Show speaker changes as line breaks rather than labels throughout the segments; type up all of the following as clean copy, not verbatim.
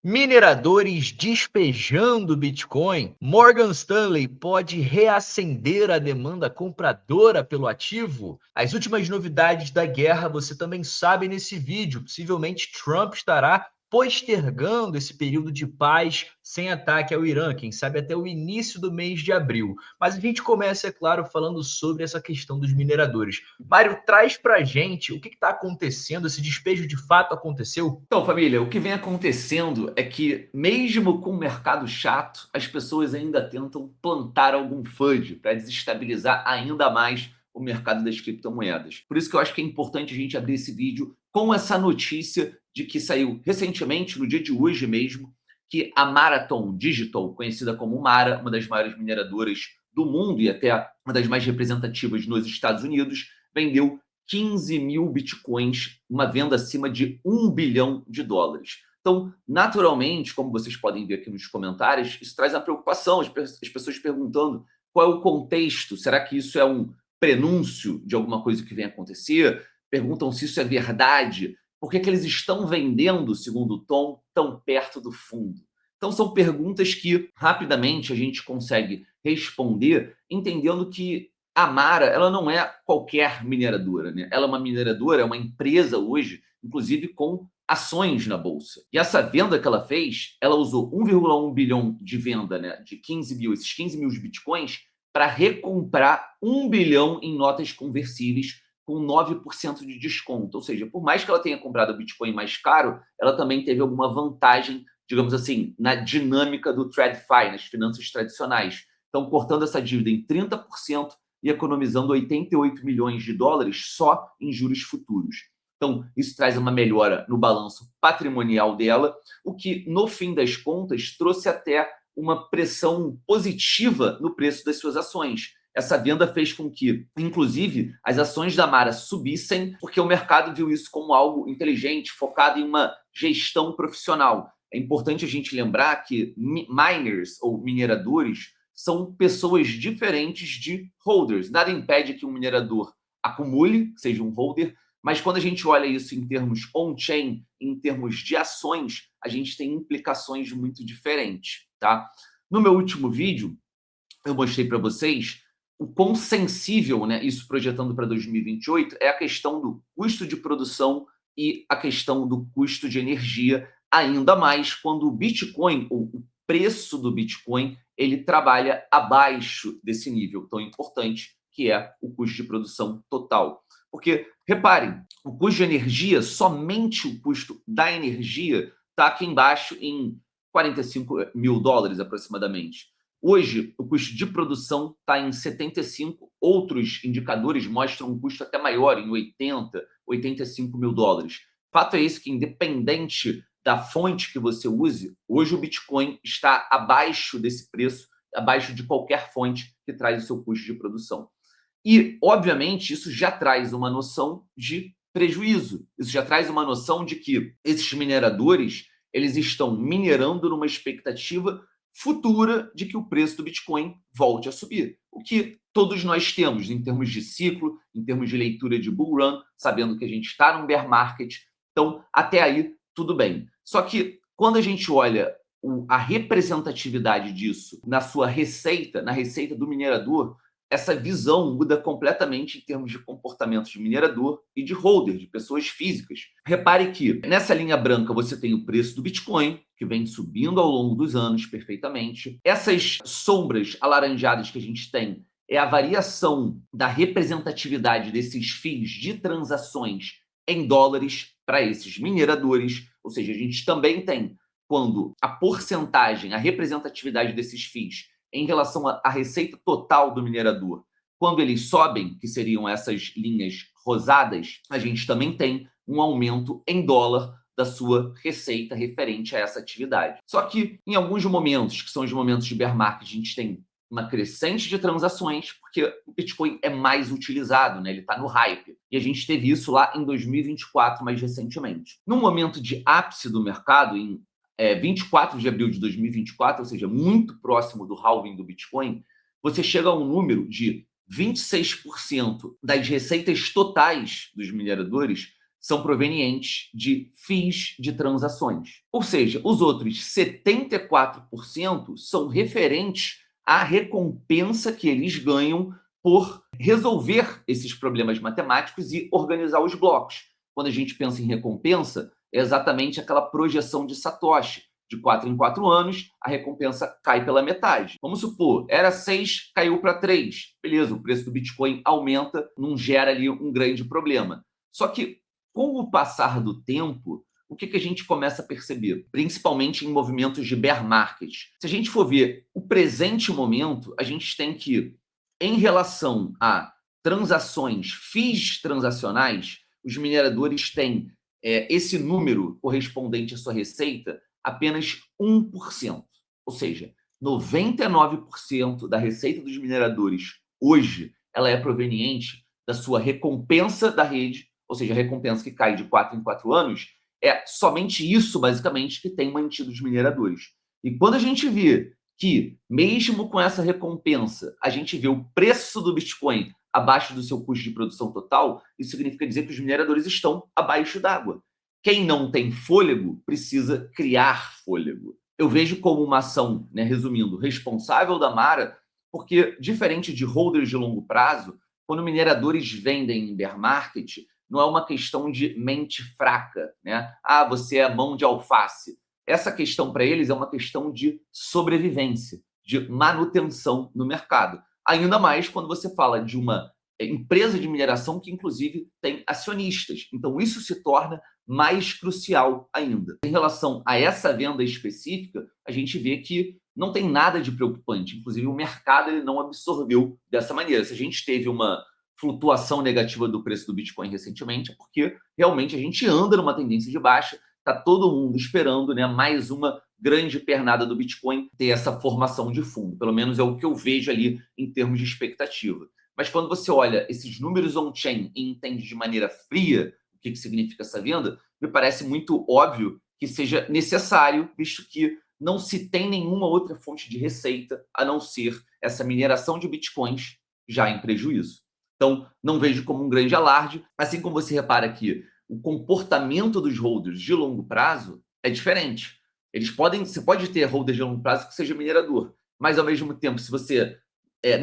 Mineradores despejando Bitcoin. Morgan Stanley pode reacender a demanda compradora pelo ativo? As últimas novidades da guerra você também sabe nesse vídeo. Possivelmente Trump estará postergando esse período de paz sem ataque ao Irã, quem sabe até o início do mês de abril. Mas a gente começa, é claro, falando sobre essa questão dos mineradores. Mário, traz pra gente o que está acontecendo, esse despejo de fato aconteceu?
Então, família, o que vem acontecendo é que, mesmo com o mercado chato, as pessoas ainda tentam plantar algum FUD para desestabilizar ainda mais o mercado das criptomoedas. Por isso que eu acho que é importante a gente abrir esse vídeo com essa notícia de que saiu recentemente, no dia de hoje mesmo, que a Marathon Digital, conhecida como Mara, uma das maiores mineradoras do mundo e até uma das mais representativas nos Estados Unidos, vendeu 15 mil bitcoins, uma venda acima de US$ 1 bilhão. Então, naturalmente, como vocês podem ver aqui nos comentários, isso traz a preocupação, as pessoas perguntando qual é o contexto, será que isso é um prenúncio de alguma coisa que vem acontecer? Perguntam se isso é verdade, por que eles estão vendendo, segundo o Tom, tão perto do fundo? Então, são perguntas que rapidamente a gente consegue responder entendendo que a Mara, ela não é qualquer mineradora, né? Ela é uma mineradora, é uma empresa hoje, inclusive com ações na bolsa. E essa venda que ela fez, ela usou 1,1 bilhão de venda, né, de 15 mil, esses 15 mil bitcoins, para recomprar 1 bilhão em notas conversíveis com 9% de desconto. Ou seja, por mais que ela tenha comprado o Bitcoin mais caro, ela também teve alguma vantagem, digamos assim, na dinâmica do TradFi, nas finanças tradicionais. Então, cortando essa dívida em 30%, e economizando 88 milhões de dólares só em juros futuros. Então, isso traz uma melhora no balanço patrimonial dela, o que, no fim das contas, trouxe até uma pressão positiva no preço das suas ações. Essa venda fez com que, inclusive, as ações da Mara subissem, porque o mercado viu isso como algo inteligente, focado em uma gestão profissional. É importante a gente lembrar que miners ou mineradores são pessoas diferentes de holders. Nada impede que um minerador acumule, seja um holder, mas quando a gente olha isso em termos on-chain, em termos de ações, a gente tem implicações muito diferentes, tá? No meu último vídeo, eu mostrei para vocês o quão sensível, né, isso projetando para 2028, é a questão do custo de produção e a questão do custo de energia, ainda mais quando o Bitcoin, ou o preço do Bitcoin, ele trabalha abaixo desse nível tão importante que é o custo de produção total. Porque, reparem, o custo de energia, somente o custo da energia, está aqui embaixo em 45 mil dólares aproximadamente. Hoje, o custo de produção está em 75, outros indicadores mostram um custo até maior, em 80, 85 mil dólares. Fato é esse que, independente da fonte que você use, hoje o Bitcoin está abaixo desse preço, abaixo de qualquer fonte que traz o seu custo de produção. E, obviamente, isso já traz uma noção de prejuízo. Isso já traz uma noção de que esses mineradores eles estão minerando numa expectativa futura de que o preço do Bitcoin volte a subir. O que todos nós temos em termos de ciclo, em termos de leitura de bull run, sabendo que a gente está num bear market. Então, até aí, tudo bem. Só que quando a gente olha a representatividade disso na sua receita, na receita do minerador, essa visão muda completamente em termos de comportamento de minerador e de holder, de pessoas físicas. Repare que nessa linha branca você tem o preço do Bitcoin, que vem subindo ao longo dos anos perfeitamente. Essas sombras alaranjadas que a gente tem é a variação da representatividade desses FIIs de transações em dólares para esses mineradores, ou seja, a gente também tem quando a porcentagem, a representatividade desses FIIs em relação à receita total do minerador, quando eles sobem, que seriam essas linhas rosadas, a gente também tem um aumento em dólar da sua receita referente a essa atividade. Só que em alguns momentos, que são os momentos de bear market, a gente tem uma crescente de transações, porque o Bitcoin é mais utilizado, né? Ele está no hype. E a gente teve isso lá em 2024, mais recentemente. No momento de ápice do mercado, em 24 de abril de 2024, ou seja, muito próximo do halving do Bitcoin, você chega a um número de 26% das receitas totais dos mineradores são provenientes de FIIs de transações. Ou seja, os outros 74% são referentes à recompensa que eles ganham por resolver esses problemas matemáticos e organizar os blocos. Quando a gente pensa em recompensa, é exatamente aquela projeção de Satoshi. De 4 em 4 anos, a recompensa cai pela metade. Vamos supor, era 6, caiu para 3. Beleza, o preço do Bitcoin aumenta, não gera ali um grande problema. Só que, com o passar do tempo, o que a gente começa a perceber? Principalmente em movimentos de bear market. Se a gente for ver o presente momento, a gente tem que, em relação a transações, FIIs transacionais, os mineradores têm esse número correspondente à sua receita apenas 1%. Ou seja, 99% da receita dos mineradores hoje ela é proveniente da sua recompensa da rede, ou seja, a recompensa que cai de 4 em 4 anos, é somente isso, basicamente, que tem mantido os mineradores. E quando a gente vê que, mesmo com essa recompensa, a gente vê o preço do Bitcoin abaixo do seu custo de produção total, isso significa dizer que os mineradores estão abaixo d'água. Quem não tem fôlego precisa criar fôlego. Eu vejo como uma ação, resumindo, responsável da Mara, porque, diferente de holders de longo prazo, quando mineradores vendem em bear market, não é uma questão de mente fraca, Ah, você é mão de alface. Essa questão para eles é uma questão de sobrevivência, de manutenção no mercado. Ainda mais quando você fala de uma empresa de mineração que, inclusive, tem acionistas. Então, isso se torna mais crucial ainda. Em relação a essa venda específica, a gente vê que não tem nada de preocupante. Inclusive, o mercado ele não absorveu dessa maneira. Se a gente teve uma flutuação negativa do preço do Bitcoin recentemente, é porque realmente a gente anda numa tendência de baixa, está todo mundo esperando mais uma grande pernada do Bitcoin ter essa formação de fundo. Pelo menos é o que eu vejo ali em termos de expectativa. Mas quando você olha esses números on-chain e entende de maneira fria o que significa essa venda, me parece muito óbvio que seja necessário, visto que não se tem nenhuma outra fonte de receita a não ser essa mineração de Bitcoins já em prejuízo. Então, não vejo como um grande alarde, assim como você repara que o comportamento dos holders de longo prazo é diferente. Você pode ter holders de longo prazo que seja minerador, mas ao mesmo tempo, se você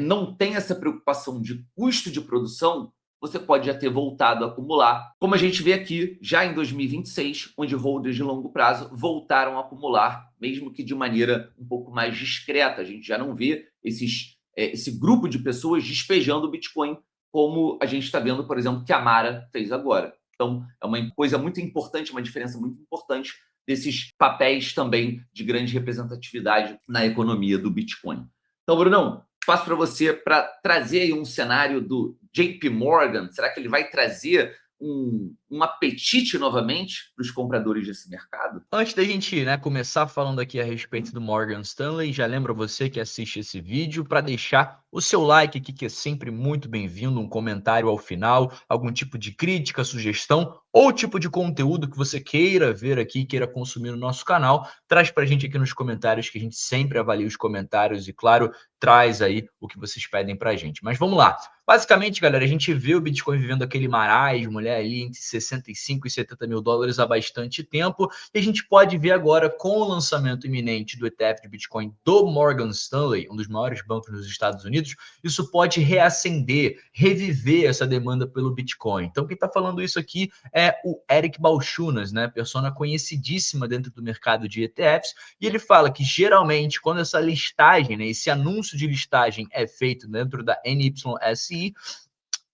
não tem essa preocupação de custo de produção, você pode já ter voltado a acumular, como a gente vê aqui já em 2026, onde holders de longo prazo voltaram a acumular, mesmo que de maneira um pouco mais discreta. A gente já não vê esse grupo de pessoas despejando o Bitcoin, como a gente está vendo, por exemplo, que a Mara fez agora. Então, é uma coisa muito importante, uma diferença muito importante desses papéis também de grande representatividade na economia do Bitcoin. Então, Brunão, passo para você para trazer aí um cenário do JP Morgan. Será que ele vai trazer um apetite novamente para os compradores desse mercado?
Antes da gente começar falando aqui a respeito do Morgan Stanley, já lembro você que assiste esse vídeo para deixar o seu like aqui, que é sempre muito bem-vindo, um comentário ao final, algum tipo de crítica, sugestão ou tipo de conteúdo que você queira ver aqui, queira consumir no nosso canal, traz para a gente aqui nos comentários, que a gente sempre avalia os comentários e, claro, traz aí o que vocês pedem para a gente. Mas vamos lá. Basicamente, galera, a gente vê o Bitcoin vivendo aquele marasmo, ali entre 65 e 70 mil dólares há bastante tempo, e a gente pode ver agora, com o lançamento iminente do ETF de Bitcoin do Morgan Stanley, um dos maiores bancos nos Estados Unidos, isso pode reacender, reviver essa demanda pelo Bitcoin. Então, quem está falando isso aqui é o Eric Balchunas, persona conhecidíssima dentro do mercado de ETFs, e ele fala que geralmente quando essa listagem, esse anúncio de listagem é feito dentro da NYSE,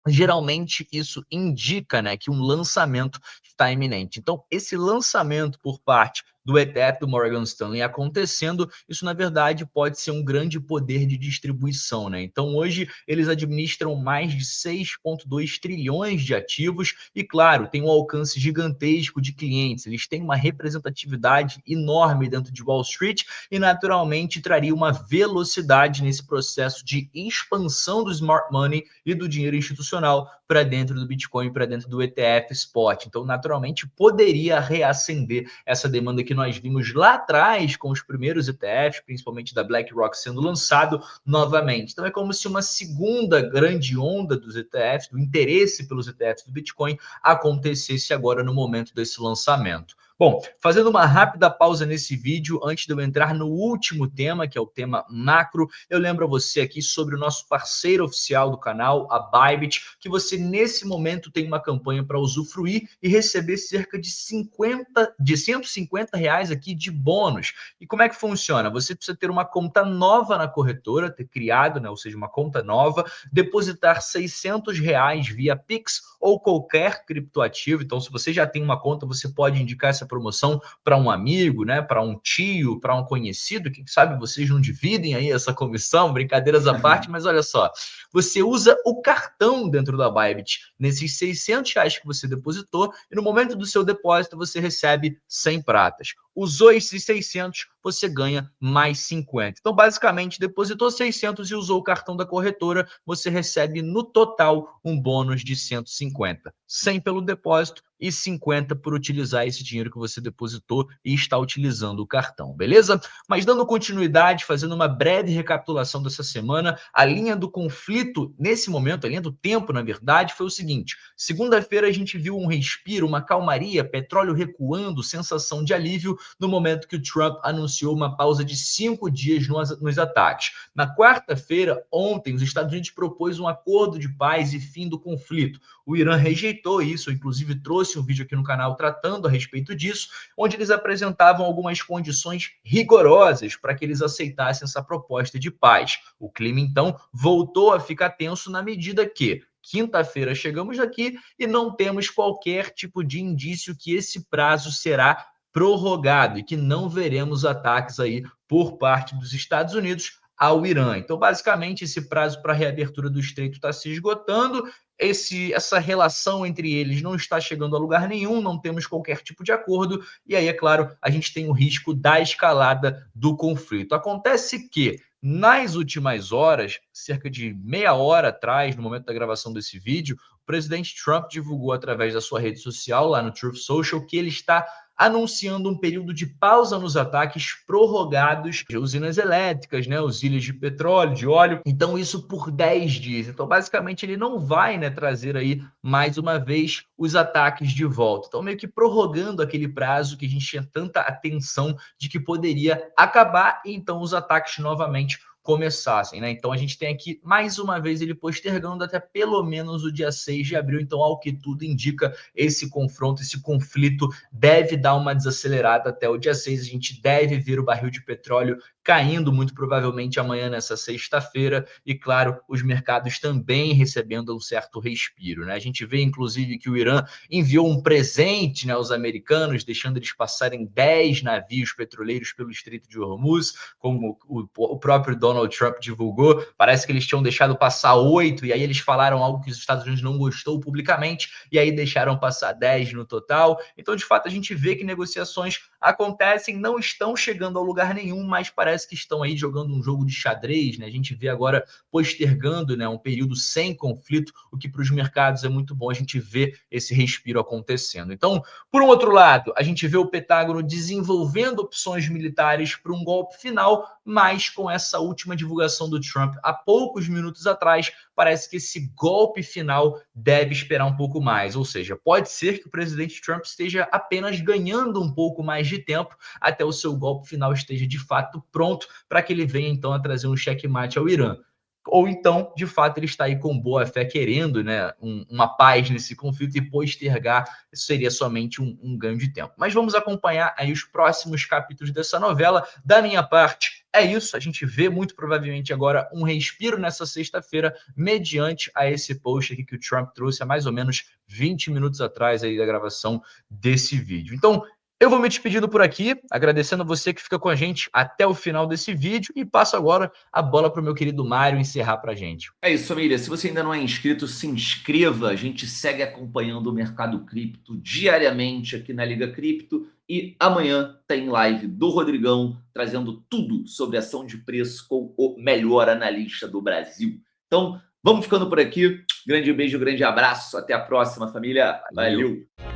geralmente isso indica que um lançamento está iminente. Então, esse lançamento por parte do ETF do Morgan Stanley acontecendo, isso na verdade pode ser um grande poder de distribuição, Então, hoje eles administram mais de 6,2 trilhões de ativos e, claro, tem um alcance gigantesco de clientes. Eles têm uma representatividade enorme dentro de Wall Street e, naturalmente, traria uma velocidade nesse processo de expansão do smart money e do dinheiro institucional para dentro do Bitcoin, para dentro do ETF Spot. Então, naturalmente, poderia reacender essa demanda que nós vimos lá atrás com os primeiros ETFs, principalmente da BlackRock sendo lançado novamente. Então, é como se uma segunda grande onda dos ETFs, do interesse pelos ETFs do Bitcoin, acontecesse agora no momento desse lançamento. Bom, fazendo uma rápida pausa nesse vídeo, antes de eu entrar no último tema, que é o tema macro, eu lembro a você aqui sobre o nosso parceiro oficial do canal, a Bybit, que você nesse momento tem uma campanha para usufruir e receber cerca de 150 reais aqui de bônus. E como é que funciona? Você precisa ter uma conta nova na corretora, ter criado, né, ou seja, uma conta nova, depositar 600 reais via Pix ou qualquer criptoativo. Então, se você já tem uma conta, você pode indicar essa promoção para um amigo, né, para um tio, para um conhecido. Quem sabe vocês não dividem aí essa comissão, brincadeiras à parte, mas olha só, você usa o cartão dentro da Bybit nesses 600 reais que você depositou e no momento do seu depósito você recebe 100 pratas. Usou esses 600, você ganha mais 50. Então, basicamente, depositou 600 e usou o cartão da corretora, você recebe no total um bônus de 150. 100 pelo depósito e 50 por utilizar esse dinheiro que você depositou e está utilizando o cartão, beleza? Mas dando continuidade, fazendo uma breve recapitulação dessa semana, a linha do conflito nesse momento, a linha do tempo, na verdade, foi o seguinte: segunda-feira a gente viu um respiro, uma calmaria, petróleo recuando, sensação de alívio no momento que o Trump anunciou uma pausa de 5 dias nos ataques. Na quarta-feira, ontem, os Estados Unidos propôs um acordo de paz e fim do conflito. O Irã rejeitou isso, eu, inclusive trouxe um vídeo aqui no canal tratando a respeito disso, onde eles apresentavam algumas condições rigorosas para que eles aceitassem essa proposta de paz. O clima, então, voltou a ficar tenso na medida que quinta-feira chegamos aqui e não temos qualquer tipo de indício que esse prazo será prorrogado e que não veremos ataques aí por parte dos Estados Unidos ao Irã. Então, basicamente, esse prazo para a reabertura do estreito está se esgotando, essa relação entre eles não está chegando a lugar nenhum, não temos qualquer tipo de acordo, e aí, é claro, a gente tem o risco da escalada do conflito. Acontece que, nas últimas horas, cerca de meia hora atrás, no momento da gravação desse vídeo, o presidente Trump divulgou através da sua rede social, lá no Truth Social, que ele está anunciando um período de pausa nos ataques prorrogados de usinas elétricas, né, os ilhas de petróleo, de óleo. Então, isso por 10 dias. Então, basicamente, ele não vai, né, trazer aí mais uma vez os ataques de volta. Então, meio que prorrogando aquele prazo que a gente tinha tanta atenção de que poderia acabar e então os ataques novamente começassem, né? Então a gente tem aqui mais uma vez ele postergando até pelo menos o dia 6 de abril. Então, ao que tudo indica, esse confronto, esse conflito deve dar uma desacelerada até o dia 6. A gente deve ver o barril de petróleo caindo muito provavelmente amanhã, nessa sexta-feira, e claro, os mercados também recebendo um certo respiro, né? A gente vê inclusive que o Irã enviou um presente, né, aos americanos, deixando eles passarem 10 navios petroleiros pelo Estreito de Hormuz, como o próprio Donald Trump divulgou. Parece que eles tinham deixado passar 8, e aí eles falaram algo que os Estados Unidos não gostou publicamente, e aí deixaram passar 10 no total. Então, de fato, a gente vê que negociações acontecem, não estão chegando a lugar nenhum, mas parece que estão aí jogando um jogo de xadrez, né? A gente vê agora postergando, né, um período sem conflito, o que para os mercados é muito bom a gente ver esse respiro acontecendo. Então, por um outro lado, a gente vê o Pentágono desenvolvendo opções militares para um golpe final, mas com essa última divulgação do Trump há poucos minutos atrás, parece que esse golpe final deve esperar um pouco mais. Ou seja, pode ser que o presidente Trump esteja apenas ganhando um pouco mais de tempo até o seu golpe final esteja de fato pronto para que ele venha então a trazer um checkmate ao Irã. Ou então, de fato, ele está aí com boa fé, querendo, né, uma paz nesse conflito, e postergar seria somente um ganho de tempo. Mas vamos acompanhar aí os próximos capítulos dessa novela. Da minha parte, é isso. A gente vê muito provavelmente agora um respiro nessa sexta-feira, mediante a esse post aqui que o Trump trouxe há mais ou menos 20 minutos atrás aí da gravação desse vídeo. Então, eu vou me despedindo por aqui, agradecendo você que fica com a gente até o final desse vídeo, e passo agora a bola para o meu querido Mário encerrar para a gente.
É isso, família. Se você ainda não é inscrito, se inscreva. A gente segue acompanhando o mercado cripto diariamente aqui na Liga Cripto. E amanhã tem live do Rodrigão, trazendo tudo sobre ação de preço com o melhor analista do Brasil. Então, Vamos ficando por aqui. Grande beijo, grande abraço. Até a próxima, família.
Valeu.
Valeu.